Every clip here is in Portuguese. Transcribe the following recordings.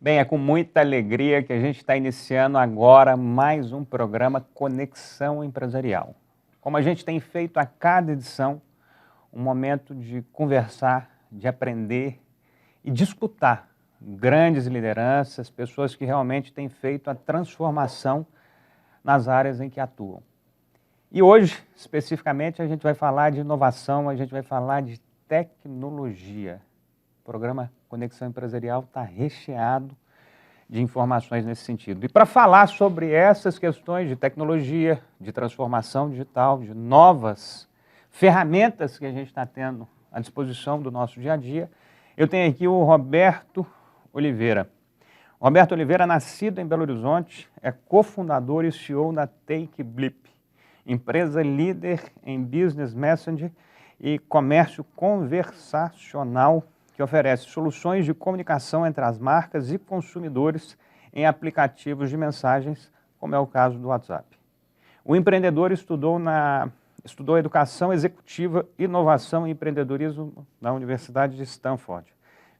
Bem, é com muita alegria que a gente está iniciando agora mais um programa Conexão Empresarial. Como a gente tem feito a cada edição, um momento de conversar, de aprender e de escutar grandes lideranças, pessoas que realmente têm feito a transformação nas áreas em que atuam. E hoje, especificamente, a gente vai falar de inovação, a gente vai falar de tecnologia. O programa Conexão Empresarial está recheado de informações nesse sentido. E para falar sobre essas questões de tecnologia, de transformação digital, de novas ferramentas que a gente está tendo à disposição do nosso dia a dia, eu tenho aqui o Roberto Oliveira. Roberto Oliveira, nascido em Belo Horizonte, é cofundador e CEO da TakeBlip, empresa líder em Business Messenger e comércio conversacional que oferece soluções de comunicação entre as marcas e consumidores em aplicativos de mensagens, como é o caso do WhatsApp. O empreendedor estudou Educação Executiva, Inovação e Empreendedorismo na Universidade de Stanford,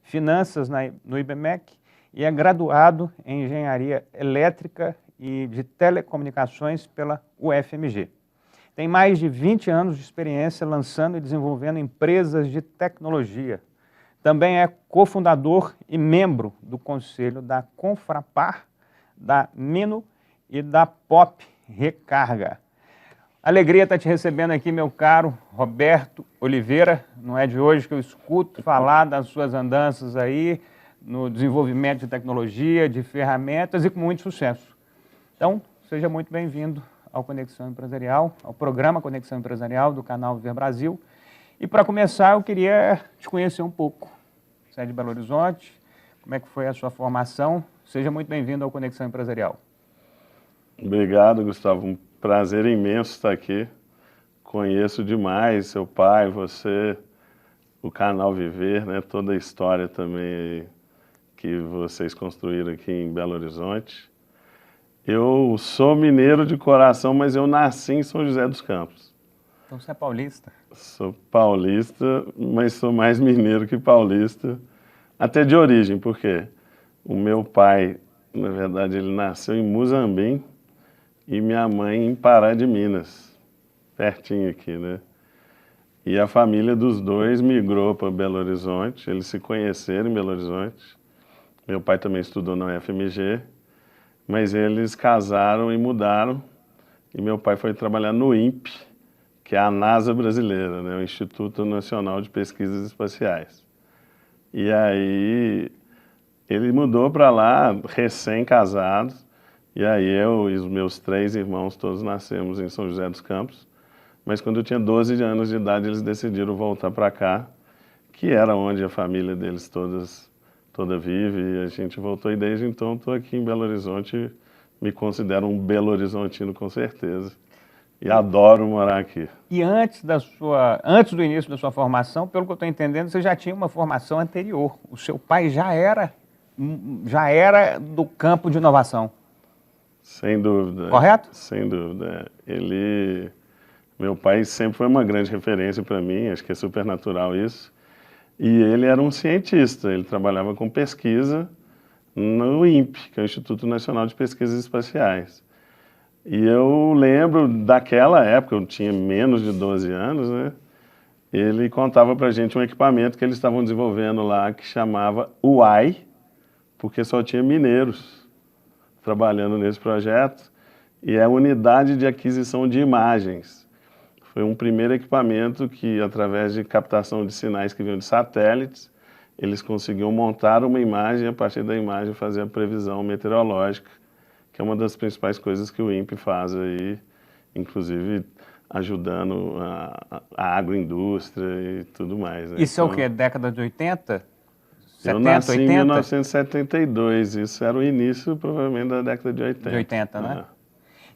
Finanças no IBMEC e é graduado em Engenharia Elétrica e de Telecomunicações pela UFMG. Tem mais de 20 anos de experiência lançando e desenvolvendo empresas de tecnologia. Também é cofundador e membro do conselho da Confrapar, da Mino e da Pop Recarga. Alegria estar te recebendo aqui, meu caro Roberto Oliveira. Não é de hoje que eu escuto falar das suas andanças aí no desenvolvimento de tecnologia, de ferramentas e com muito sucesso. Então, seja muito bem-vindo ao Conexão Empresarial, ao programa Conexão Empresarial do canal Viver Brasil. E para começar, eu queria te conhecer um pouco. Você é de Belo Horizonte, como é que foi a sua formação? Seja muito bem-vindo ao Conexão Empresarial. Obrigado, Gustavo. Um prazer imenso estar aqui. Conheço demais seu pai, você, o canal Viver, né? Toda a história também que vocês construíram aqui em Belo Horizonte. Eu sou mineiro de coração, mas eu nasci em São José dos Campos. Então você é paulista? Sou paulista, mas sou mais mineiro que paulista, até de origem, porque o meu pai, na verdade, ele nasceu em Muzambim e minha mãe em Pará de Minas, pertinho aqui, né? E a família dos dois migrou para Belo Horizonte, eles se conheceram em Belo Horizonte. Meu pai também estudou na UFMG, mas eles casaram e mudaram, e meu pai foi trabalhar no INPE, que é a NASA brasileira, né? O Instituto Nacional de Pesquisas Espaciais. E aí ele mudou para lá recém-casado, e aí eu e os meus 3 irmãos todos nascemos em São José dos Campos, mas quando eu tinha 12 anos de idade eles decidiram voltar para cá, que era onde a família deles toda vive, e a gente voltou e desde então estou aqui em Belo Horizonte, me considero um Belo Horizontino com certeza. E adoro morar aqui. E antes do início da sua formação, pelo que eu estou entendendo, você já tinha uma formação anterior. O seu pai já era do campo de inovação. Sem dúvida. Correto? Sem dúvida. Meu pai sempre foi uma grande referência para mim, acho que é super natural isso. E ele era um cientista, ele trabalhava com pesquisa no INPE, que é o Instituto Nacional de Pesquisas Espaciais. E eu lembro daquela época, eu tinha menos de 12 anos, né? Ele contava pra gente um equipamento que eles estavam desenvolvendo lá que chamava UAI, porque só tinha mineiros trabalhando nesse projeto, e é a Unidade de Aquisição de Imagens. Foi um primeiro equipamento que, através de captação de sinais que vinham de satélites, eles conseguiam montar uma imagem e, a partir da imagem, fazer a previsão meteorológica, que é uma das principais coisas que o INPE faz aí, inclusive ajudando a agroindústria e tudo mais. Né? Isso então, é o quê? Década de 80? 70, eu nasci 80? em 1972, isso era o início, provavelmente, da década de 80. De 80, né?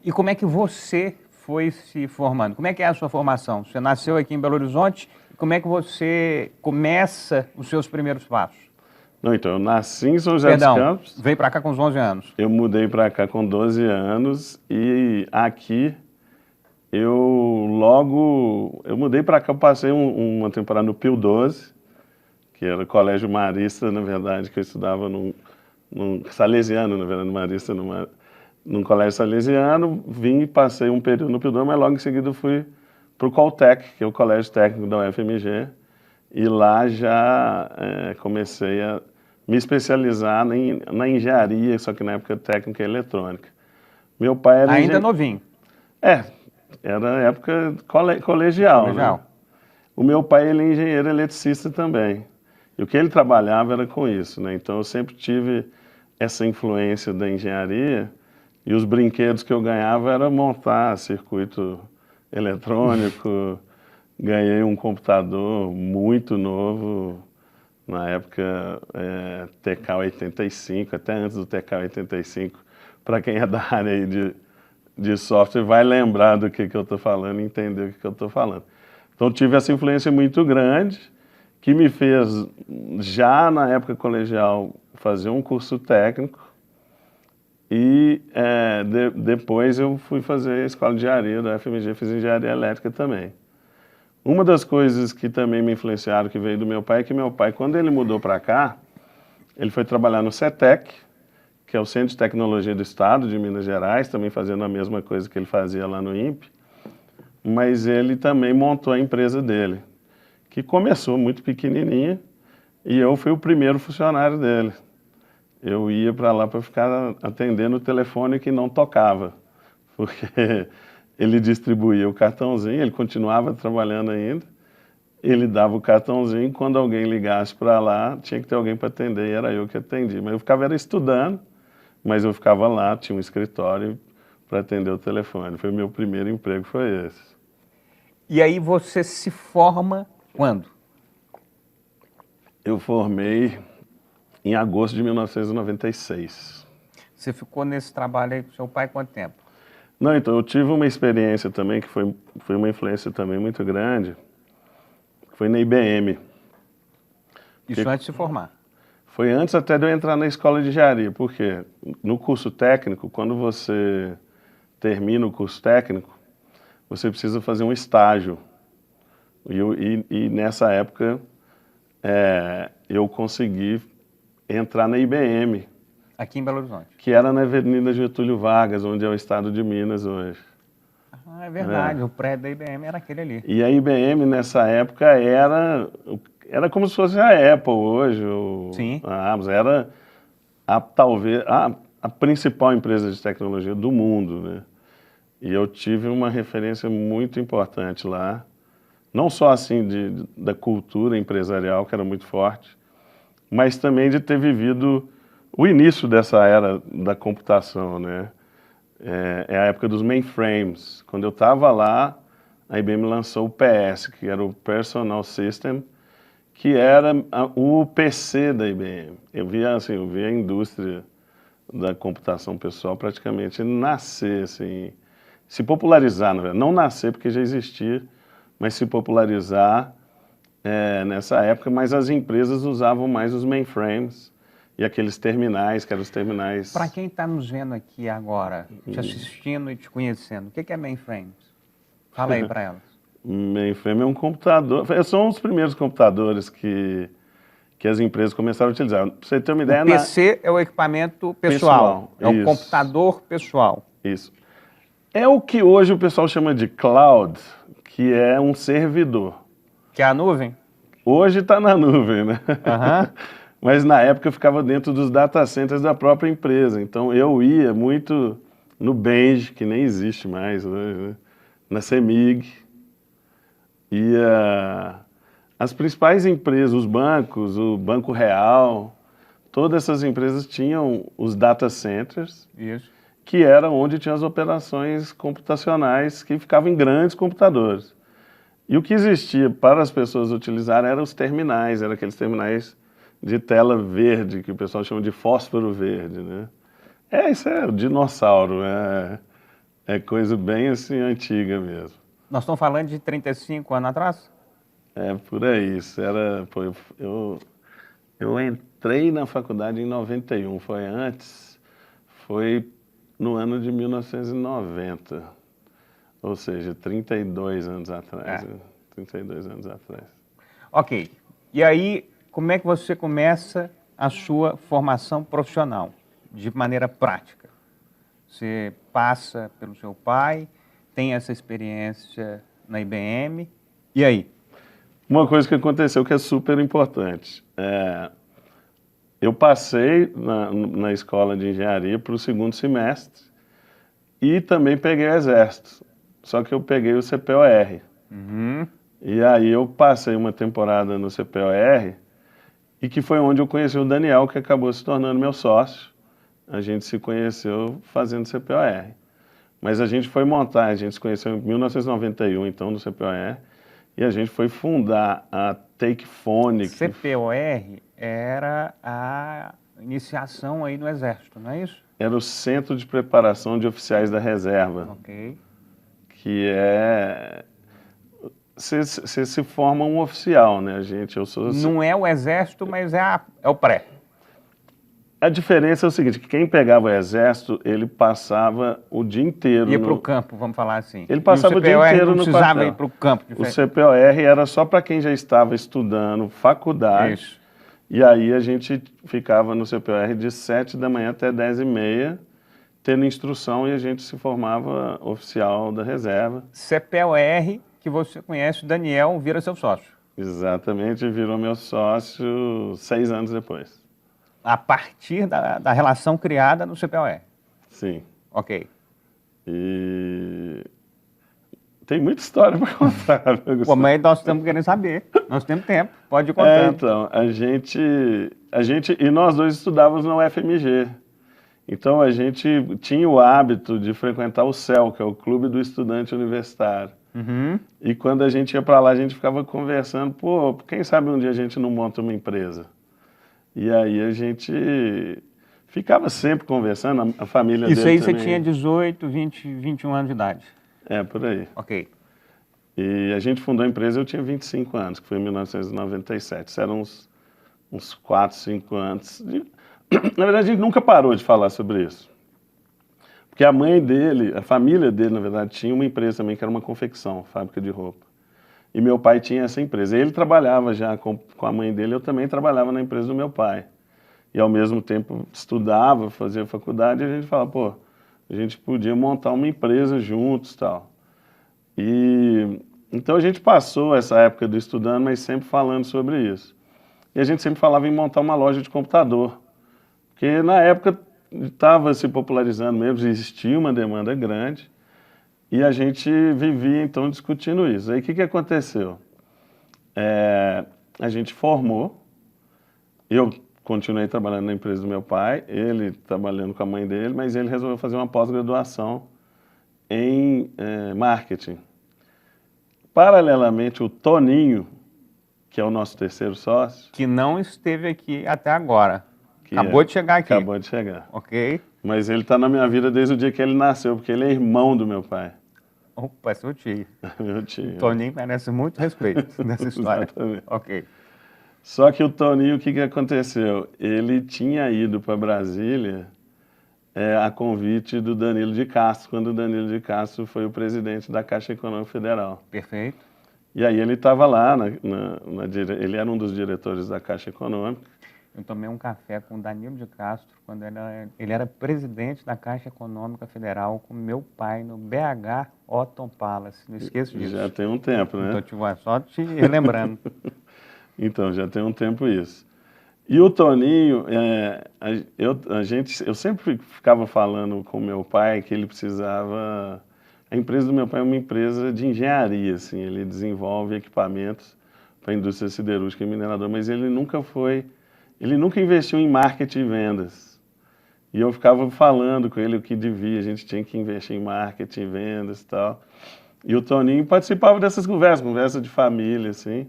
E como é que você foi se formando? Como é que é a sua formação? Você nasceu aqui em Belo Horizonte, como é que você começa os seus primeiros passos? Não, então, eu nasci em São José dos Campos. Veio para cá com os 11 anos. Eu mudei para cá com 12 anos e aqui eu mudei para cá, eu passei uma temporada no Pio 12, que era o colégio marista, na verdade, que eu estudava num salesiano, na verdade, marista, num colégio salesiano, vim e passei um período no Pio, mas logo em seguida fui para o Coltec, que é o colégio técnico da UFMG, e lá já comecei a me especializar na engenharia, só que na época técnica e eletrônica. Meu pai era Ainda novinho. Era época colegial, né? O meu pai, ele é engenheiro eletricista também. E o que ele trabalhava era com isso, né? Então eu sempre tive essa influência da engenharia e os brinquedos que eu ganhava era montar circuito eletrônico. Ganhei um computador muito novo, na época TK-85, até antes do TK-85. Para quem é da área aí de software vai lembrar do que eu estou falando e entender o que eu estou falando. Então tive essa influência muito grande que me fez, já na época colegial, fazer um curso técnico e depois eu fui fazer a escola de engenharia da FMG, fiz engenharia elétrica também. Uma das coisas que também me influenciaram, que veio do meu pai, é que meu pai, quando ele mudou para cá, ele foi trabalhar no CETEC, que é o Centro de Tecnologia do Estado de Minas Gerais, também fazendo a mesma coisa que ele fazia lá no INPE, mas ele também montou a empresa dele, que começou muito pequenininha, e eu fui o primeiro funcionário dele. Eu ia para lá para ficar atendendo o telefone que não tocava, porque ele distribuía o cartãozinho, ele continuava trabalhando ainda, ele dava o cartãozinho, quando alguém ligasse para lá, tinha que ter alguém para atender, e era eu que atendia. Mas eu ficava estudando, mas eu ficava lá, tinha um escritório para atender o telefone. Foi o meu primeiro emprego, foi esse. E aí você se forma quando? Eu formei em agosto de 1996. Você ficou nesse trabalho aí com seu pai quanto tempo? Não, então eu tive uma experiência também, que foi uma influência também muito grande, que foi na IBM. Isso antes de se formar? Foi antes até de eu entrar na escola de engenharia, porque no curso técnico, quando você termina o curso técnico, você precisa fazer um estágio. E nessa época eu consegui entrar na IBM. Aqui em Belo Horizonte? Que era na Avenida Getúlio Vargas, onde é o estado de Minas hoje. Ah, é verdade, o prédio da IBM era aquele ali. E a IBM nessa época era como se fosse a Apple hoje, Sim. A Amazon, era talvez a principal empresa de tecnologia do mundo, né? E eu tive uma referência muito importante lá, não só assim da cultura empresarial, que era muito forte, mas também de ter vivido o início dessa era da computação, né? É a época dos mainframes. Quando eu estava lá, a IBM lançou o PS, que era o Personal System, que era o PC da IBM. Eu via a indústria da computação pessoal praticamente nascer, assim, se popularizar, na verdade. Não nascer porque já existia, mas se popularizar nessa época, mas as empresas usavam mais os mainframes e aqueles terminais, que eram os terminais... Para quem está nos vendo aqui agora, te assistindo e te conhecendo, o que é mainframes? Fala aí para elas. Mainframe é um computador, são os primeiros computadores que as empresas começaram a utilizar. Para você ter uma ideia... O PC é o equipamento pessoal, é o computador pessoal. Isso. É o que hoje o pessoal chama de cloud, que é um servidor. Que é a nuvem? Hoje está na nuvem, né? Mas na época eu ficava dentro dos data centers da própria empresa. Então eu ia muito no Benj, que nem existe mais hoje, né? Na CEMIG. E as principais empresas, os bancos, o Banco Real, todas essas empresas tinham os data centers. Isso. Que era onde tinha as operações computacionais que ficavam em grandes computadores. E o que existia para as pessoas utilizarem eram os terminais, eram aqueles terminais de tela verde, que o pessoal chama de fósforo verde, né? Isso é o dinossauro, é coisa bem assim antiga mesmo. Nós estamos falando de 35 anos atrás? É, por aí, eu entrei na faculdade em 91, foi antes, foi no ano de 1990, ou seja, 32 anos atrás. 32 anos atrás. Ok. E aí, como é que você começa a sua formação profissional, de maneira prática? Você passa pelo seu pai, tem essa experiência na IBM, e aí? Uma coisa que aconteceu que é super importante. Eu passei na escola de engenharia para o segundo semestre e também peguei o exército, só que eu peguei o CPOR. Uhum. E aí eu passei uma temporada no CPOR e que foi onde eu conheci o Daniel, que acabou se tornando meu sócio. A gente se conheceu fazendo CPOR. Mas a gente foi montar, a gente se conheceu em 1991, então, no CPOR, e a gente foi fundar a Takefone. CPOR era a iniciação aí no Exército, não é isso? Era o Centro de Preparação de Oficiais da Reserva, Ok. que é... Você se forma um oficial, né, gente? Não é o Exército, mas é o pré. A diferença é o seguinte, que quem pegava o exército, ele passava o dia inteiro Ia para o campo, vamos falar assim. Ele passava o dia inteiro não no precisava quartel. ir para o campo. O CPOR era só para quem já estava estudando faculdade. Isso. E aí a gente ficava no CPOR de 7 da manhã até 10h30, tendo instrução, e a gente se formava oficial da reserva. CPOR, que você conhece, o Daniel vira seu sócio. Exatamente, virou meu sócio 6 anos depois. A partir da relação criada no CPOR. Sim. Ok. E tem muita história para contar. Pô, mas nós estamos querendo saber. Nós temos tempo. Pode ir contando. Então, a gente e nós dois estudávamos na UFMG. Então a gente tinha o hábito de frequentar o CEL, que é o Clube do Estudante Universitário. Uhum. E quando a gente ia para lá, a gente ficava conversando, pô, quem sabe um dia a gente não monta uma empresa. E aí a gente ficava sempre conversando, a família dele Isso aí também. você tinha 18, 20, 21 anos de idade. Por aí. Ok. E a gente fundou a empresa, eu tinha 25 anos, que foi em 1997. Isso eram uns 4, 5 anos. Na verdade, a gente nunca parou de falar sobre isso. Porque a mãe dele, a família dele, na verdade, tinha uma empresa também, que era uma confecção, fábrica de roupa. E meu pai tinha essa empresa. Ele trabalhava já com a mãe dele, eu também trabalhava na empresa do meu pai. E ao mesmo tempo estudava, fazia faculdade, e a gente falava, pô, a gente podia montar uma empresa juntos e tal. E então a gente passou essa época do estudando, mas sempre falando sobre isso. E a gente sempre falava em montar uma loja de computador. Porque na época estava se popularizando mesmo, existia uma demanda grande. E a gente vivia, então, discutindo isso. Aí, o que aconteceu? A gente formou, eu continuei trabalhando na empresa do meu pai, ele trabalhando com a mãe dele, mas ele resolveu fazer uma pós-graduação em marketing. Paralelamente, o Toninho, que é o nosso terceiro sócio... Que não esteve aqui até agora. Acabou de chegar aqui. Acabou de chegar. Ok. Mas ele está na minha vida desde o dia que ele nasceu, porque ele é irmão do meu pai. Opa, é seu tio. Meu tio. O Toninho merece muito respeito nessa história. Exatamente. Ok. Só que o Toninho, o que aconteceu? Ele tinha ido para Brasília a convite do Danilo de Castro, quando o Danilo de Castro foi o presidente da Caixa Econômica Federal. Perfeito. E aí ele estava lá, ele era um dos diretores da Caixa Econômica. Eu tomei um café com o Danilo de Castro, quando ele era presidente da Caixa Econômica Federal, com meu pai, no BH Otton Palace. Não esqueço disso. Já tem um tempo, né? Então, só te relembrando. Então, já tem um tempo isso. E o Toninho, eu sempre ficava falando com meu pai que ele precisava... A empresa do meu pai é uma empresa de engenharia, assim, ele desenvolve equipamentos para a indústria siderúrgica e mineradora, mas ele nunca investiu em marketing e vendas. E eu ficava falando com ele o que devia, a gente tinha que investir em marketing e vendas e tal. E o Toninho participava dessas conversas de família, assim.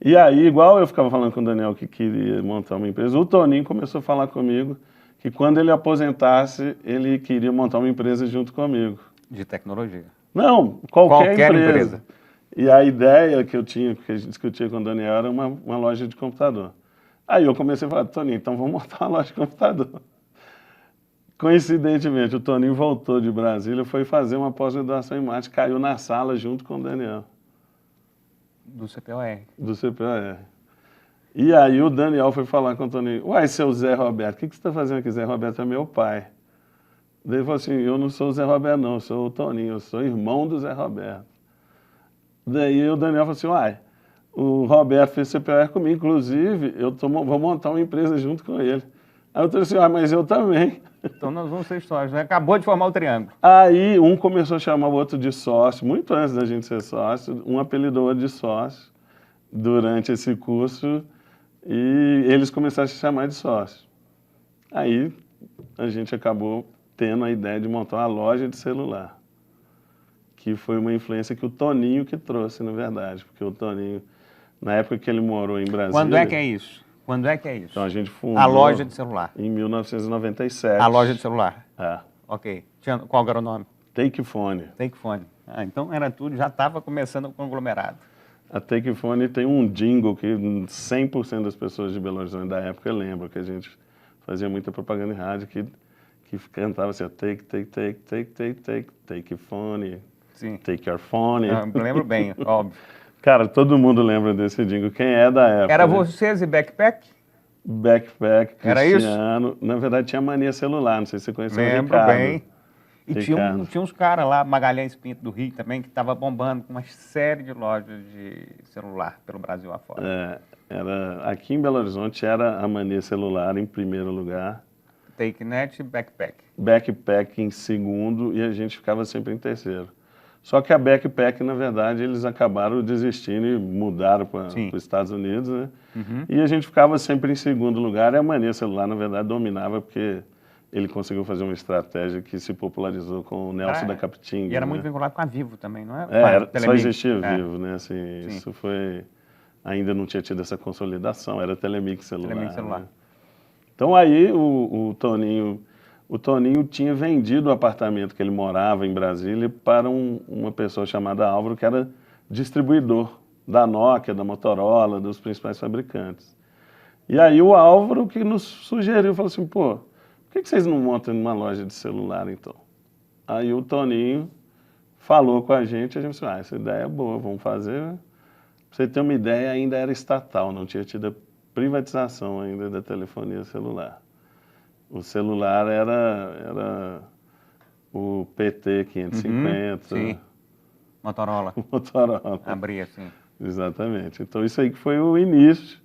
E aí, igual eu ficava falando com o Daniel que queria montar uma empresa, o Toninho começou a falar comigo que quando ele aposentasse, ele queria montar uma empresa junto comigo. De tecnologia. Não, qualquer empresa. E a ideia que eu tinha, que a gente discutia com o Daniel, era uma loja de computador. Aí eu comecei a falar, Toninho, então vamos montar uma loja de computador. Coincidentemente, o Toninho voltou de Brasília, foi fazer uma pós-graduação em marketing, caiu na sala junto com o Daniel. Do CPOR. Do CPOR. E aí o Daniel foi falar com o Toninho, uai, seu Zé Roberto, o que você está fazendo aqui? Zé Roberto é meu pai. Daí ele falou assim, eu não sou o Zé Roberto não, eu sou o Toninho, eu sou irmão do Zé Roberto. Daí o Daniel falou assim, uai, o Roberto fez CPR comigo, inclusive, vou montar uma empresa junto com ele. Aí eu falei assim, mas eu também. Então nós vamos ser sócios, né? Acabou de formar o triângulo. Aí um começou a chamar o outro de sócio, muito antes da gente ser sócio, um apelidou o outro de sócio durante esse curso e eles começaram a se chamar de sócio. Aí a gente acabou tendo a ideia de montar uma loja de celular, que foi uma influência que o Toninho que trouxe, na verdade, porque o Toninho, na época que ele morou em Brasília... Quando é que é isso? Quando é que é isso? Então a gente fundou... A loja de celular. Em 1997. A loja de celular. É. Ok. Qual era o nome? Takefone. Takefone. Ah, então era tudo, já estava começando o conglomerado. A Takefone tem um jingle que 100% das pessoas de Belo Horizonte da época lembram, que a gente fazia muita propaganda em rádio, que cantava assim, take phone, Sim. take your phone. Lembro bem, óbvio. Cara, todo mundo lembra desse jingle, quem é da época. Era né? Vocês e Backpack? Backpack, Era Cristiano, na verdade tinha Mania Celular, não sei se você conheceu o Lembro Ricardo. bem. E tinha uns caras lá, Magalhães Pinto do Rio também, que estava bombando com uma série de lojas de celular pelo Brasil afora. Aqui em Belo Horizonte era a Mania Celular em primeiro lugar. TakeNet e Backpack. Backpack em segundo e a gente ficava sempre em terceiro. Só que a Backpack, na verdade, eles acabaram desistindo e mudaram para os Estados Unidos, né? Uhum. E a gente ficava sempre em segundo lugar e a Mania Celular, na verdade, dominava porque ele conseguiu fazer uma estratégia que se popularizou com o Nelson da Capitinga. E era né? muito vinculado com a Vivo também, não é? Só existia Vivo, né? Assim, isso foi... Ainda não tinha tido essa consolidação, era Telemix Celular. Telemix Celular. Né? Então aí o Toninho tinha vendido o apartamento que ele morava em Brasília para uma pessoa chamada Álvaro, que era distribuidor da Nokia, da Motorola, dos principais fabricantes. E aí o Álvaro que nos sugeriu, falou assim, pô, por que vocês não montam uma loja de celular então? Aí o Toninho falou com a gente falou assim, essa ideia é boa, vamos fazer. Pra você ter uma ideia, ainda era estatal, não tinha tido a privatização ainda da telefonia celular. O celular era o PT 550. Sim. Motorola. Motorola. Abria, sim. Exatamente. Então isso aí que foi o início.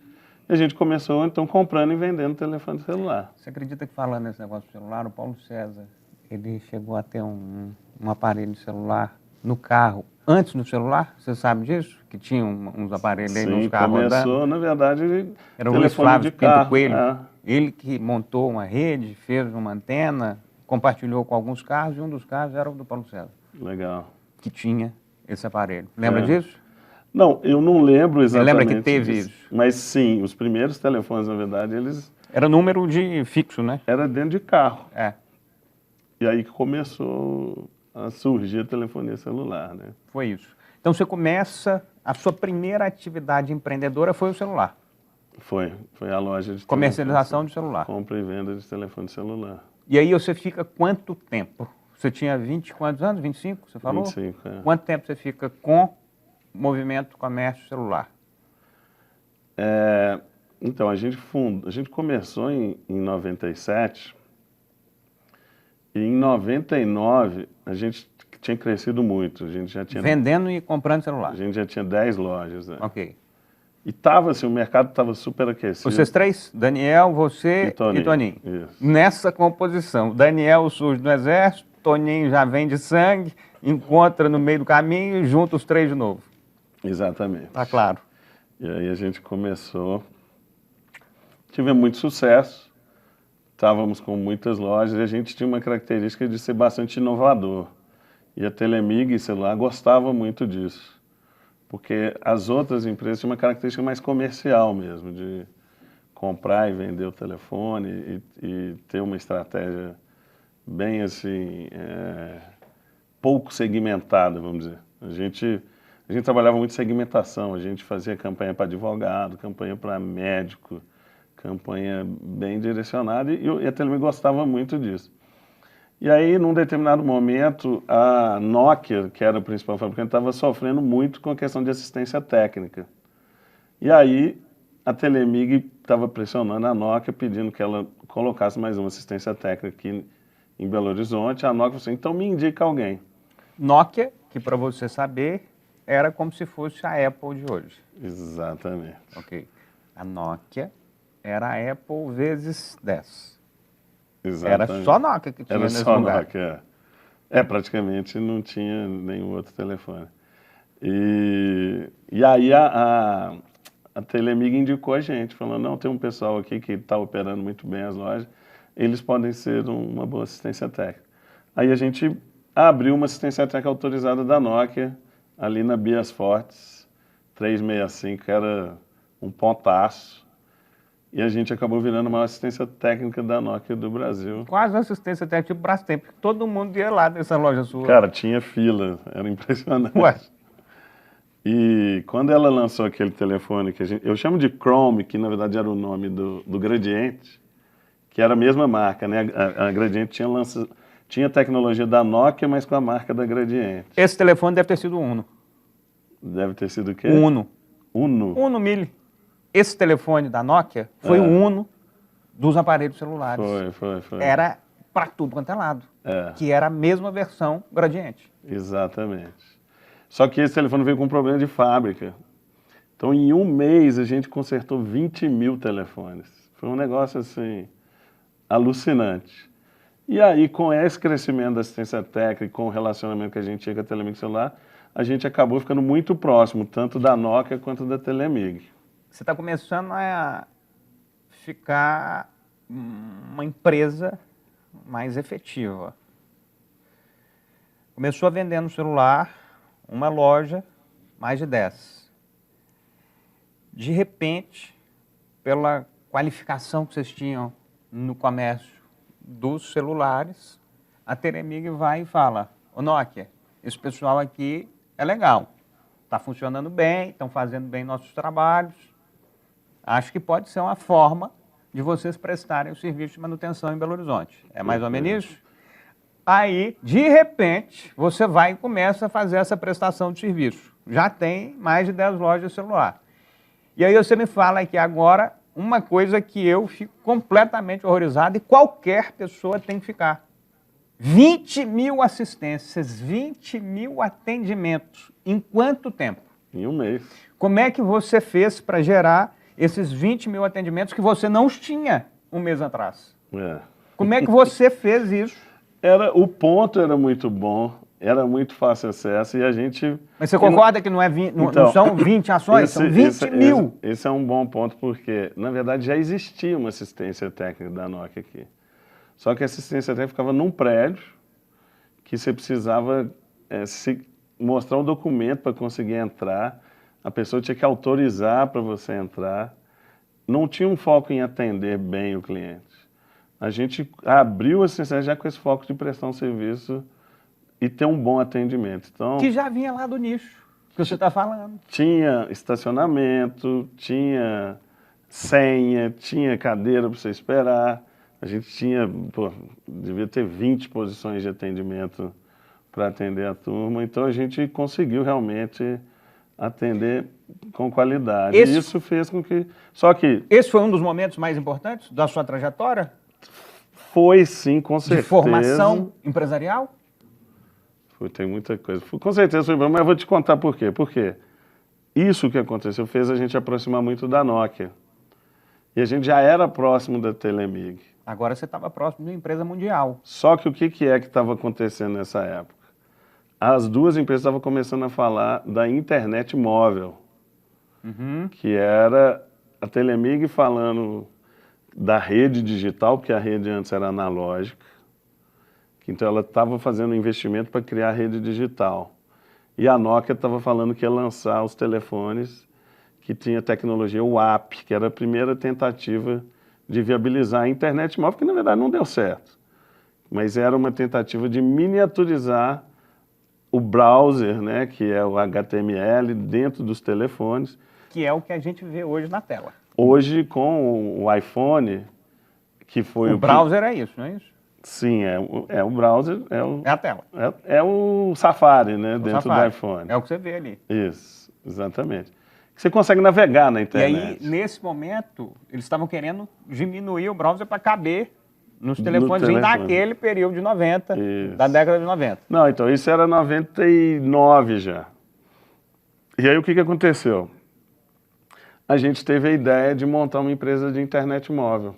E a gente começou, então, comprando e vendendo telefone celular. Você acredita que falando nesse negócio de celular, o Paulo César, ele chegou a ter um aparelho de celular no carro antes do celular? Você sabe disso? Que tinha uns aparelhos aí nos carros começou, rodando? Na verdade, era o Luiz Flávio de carro. Pinto Coelho. Ele que montou uma rede, fez uma antena, compartilhou com alguns carros, e um dos carros era o do Paulo César. Legal. Que tinha esse aparelho. Lembra disso? Não, eu não lembro exatamente. Você lembra que teve disso, isso? Mas sim, os primeiros telefones, na verdade, eles... Era número de fixo, né? Era dentro de carro. É. E aí que começou a surgir a telefonia celular, né? Foi isso. Então você começa, a sua primeira atividade empreendedora foi o celular. Foi a loja de comercialização de celular. Compra e venda de telefone celular. E aí você fica quanto tempo? Você tinha 20 quantos anos? 25, você falou? 25, é. Quanto tempo você fica com movimento comércio celular? Então, a gente começou em 97 e em 99 a gente tinha crescido muito. A gente já tinha... Vendendo e comprando celular? A gente já tinha 10 lojas. Né? Ok. E tava assim, o mercado estava super aquecido. Vocês três? Daniel, você e Toninho. Isso. Nessa composição, Daniel surge no exército, Toninho já vem de sangue, encontra no meio do caminho e junta os três de novo. Exatamente. Tá claro. E aí a gente começou, tivemos muito sucesso, estávamos com muitas lojas e a gente tinha uma característica de ser bastante inovador. E a Telemig Celular gostava muito disso. Porque as outras empresas tinham uma característica mais comercial mesmo, de comprar e vender o telefone e ter uma estratégia bem assim, pouco segmentada, vamos dizer. A gente trabalhava muito segmentação, a gente fazia campanha para advogado, campanha para médico, campanha bem direcionada e a Telemig gostava muito disso. E aí, num determinado momento, a Nokia, que era o principal fabricante, estava sofrendo muito com a questão de assistência técnica. E aí, a Telemig estava pressionando a Nokia, pedindo que ela colocasse mais uma assistência técnica aqui em Belo Horizonte. A Nokia falou assim, então me indica alguém. Nokia, que para você saber, era como se fosse a Apple de hoje. Exatamente. Ok. A Nokia era a Apple vezes 10. Exatamente. Era só Nokia que tinha nesse só lugar. Nokia. Praticamente não tinha nenhum outro telefone. E aí a Telemig indicou a gente, falando, não, tem um pessoal aqui que está operando muito bem as lojas, eles podem ser uma boa assistência técnica. Aí a gente abriu uma assistência técnica autorizada da Nokia, ali na Bias Fortes, 365, que era um pontaço. E a gente acabou virando uma assistência técnica da Nokia do Brasil. Quase assistência técnica tipo Brastemp. Todo mundo ia lá nessa loja sua. Cara, tinha fila, era impressionante. Ué. E quando ela lançou aquele telefone que eu chamo de Chrome, que na verdade era o nome do Gradiente, que era a mesma marca, né? A Gradiente tinha tecnologia da Nokia, mas com a marca da Gradiente. Esse telefone deve ter sido o Uno. Deve ter sido o quê? Uno. Uno. Uno Mille. Esse telefone da Nokia foi o Uno dos aparelhos celulares. Foi. Era para tudo quanto é lado. Que era a mesma versão Gradiente. Exatamente. Só que esse telefone veio com um problema de fábrica. Então, em um mês, a gente consertou 20 mil telefones. Foi um negócio, assim, alucinante. E aí, com esse crescimento da assistência técnica e com o relacionamento que a gente tinha com a Telemig celular, a gente acabou ficando muito próximo, tanto da Nokia quanto da Telemig. Você está começando a ficar uma empresa mais efetiva. Começou vendendo celular, uma loja, mais de 10. De repente, pela qualificação que vocês tinham no comércio dos celulares, a Telemig vai e fala, ô Nokia, esse pessoal aqui é legal, está funcionando bem, estão fazendo bem nossos trabalhos, acho que pode ser uma forma de vocês prestarem o serviço de manutenção em Belo Horizonte. É mais ou menos isso? Aí, de repente, você vai e começa a fazer essa prestação de serviço. Já tem mais de 10 lojas de celular. E aí você me fala aqui agora uma coisa que eu fico completamente horrorizado e qualquer pessoa tem que ficar. 20 mil assistências, 20 mil atendimentos. Em quanto tempo? Em um mês. Como é que você fez para gerar esses 20 mil atendimentos que você não tinha um mês atrás? Como é que você fez isso? O ponto era muito bom, era muito fácil acesso e a gente... Mas você concorda que não, não são 20 ações, são 20 mil? Esse é um bom ponto porque, na verdade, já existia uma assistência técnica da Nokia aqui. Só que a assistência técnica ficava num prédio que você precisava mostrar um documento para conseguir entrar, a pessoa tinha que autorizar para você entrar, não tinha um foco em atender bem o cliente. A gente abriu a assistência já com esse foco de prestar um serviço e ter um bom atendimento. Então, que já vinha lá do nicho que você está falando. Tinha estacionamento, tinha senha, tinha cadeira para você esperar. A gente tinha, devia ter 20 posições de atendimento para atender a turma. Então, a gente conseguiu realmente atender com qualidade. E isso fez com que... Esse foi um dos momentos mais importantes da sua trajetória? Foi sim, com certeza. De formação empresarial? Tem muita coisa. Com certeza foi bom, mas eu vou te contar por quê. Porque isso que aconteceu fez a gente aproximar muito da Nokia. E a gente já era próximo da Telemig. Agora você estava próximo de uma empresa mundial. Só que o que é que estava acontecendo nessa época? As duas empresas estavam começando a falar da internet móvel. Que era a Telemig falando da rede digital, porque a rede antes era analógica. Então ela estava fazendo um investimento para criar a rede digital. E a Nokia estava falando que ia lançar os telefones que tinha tecnologia WAP, que era a primeira tentativa de viabilizar a internet móvel, que na verdade não deu certo. Mas era uma tentativa de miniaturizar o browser, né, que é o HTML, dentro dos telefones. Que é o que a gente vê hoje na tela. Hoje, com o iPhone, que foi o browser é isso, não é isso? Sim, o browser. É a tela. É o Safari, né, dentro do iPhone. É o que você vê ali. Isso, exatamente. que você consegue navegar na E internet. aí, nesse momento, eles estavam querendo diminuir o browser para caber nos telefones daquele período de 90, Isso. da década de 90. Não, então isso era 99 já. E aí o que aconteceu? A gente teve a ideia de montar uma empresa de internet móvel.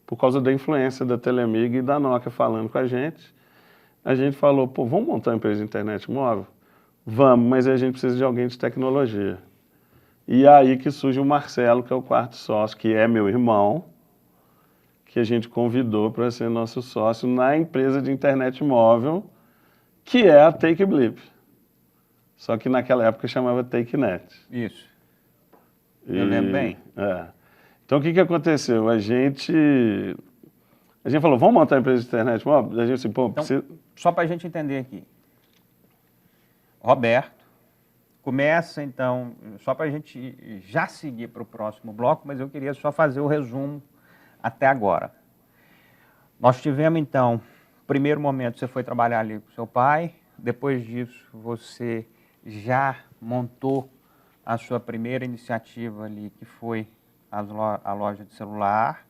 Por causa da influência da Telemig e da Nokia falando com a gente falou, pô, vamos montar uma empresa de internet móvel? Vamos, mas a gente precisa de alguém de tecnologia. E aí que surge o Marcelo, que é o quarto sócio, que é meu irmão, que a gente convidou para ser nosso sócio na empresa de internet móvel, que é a TakeBlip. Só que naquela época chamava TakeNet. Isso. Eu lembro bem. Então o que aconteceu? A gente falou, vamos montar uma empresa de internet móvel? A gente assim, pô, então, só para a gente entender aqui. Roberto, começa então, só para a gente já seguir para o próximo bloco, mas eu queria só fazer o resumo até agora. Nós tivemos então, primeiro momento, você foi trabalhar ali com seu pai, depois disso você já montou a sua primeira iniciativa ali, que foi a loja de celular.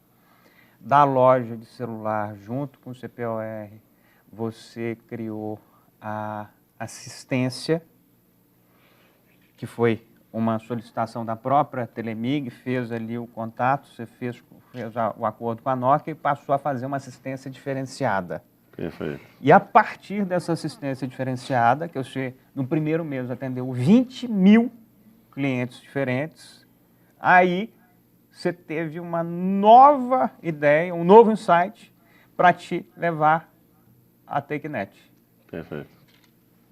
Da loja de celular, junto com o CPOR, você criou a assistência, que foi uma solicitação da própria Telemig, fez ali o contato, você fez o acordo com a Nokia e passou a fazer uma assistência diferenciada. Perfeito. E a partir dessa assistência diferenciada, que você, no primeiro mês, atendeu 20 mil clientes diferentes, aí você teve uma nova ideia, um novo insight para te levar a TakeNet. Perfeito.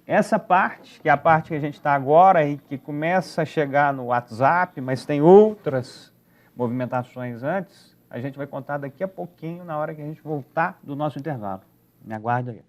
Essa parte, que é a parte que a gente está agora e que começa a chegar no WhatsApp, mas tem outras movimentações antes, a gente vai contar daqui a pouquinho, na hora que a gente voltar do nosso intervalo. Me aguarde aí.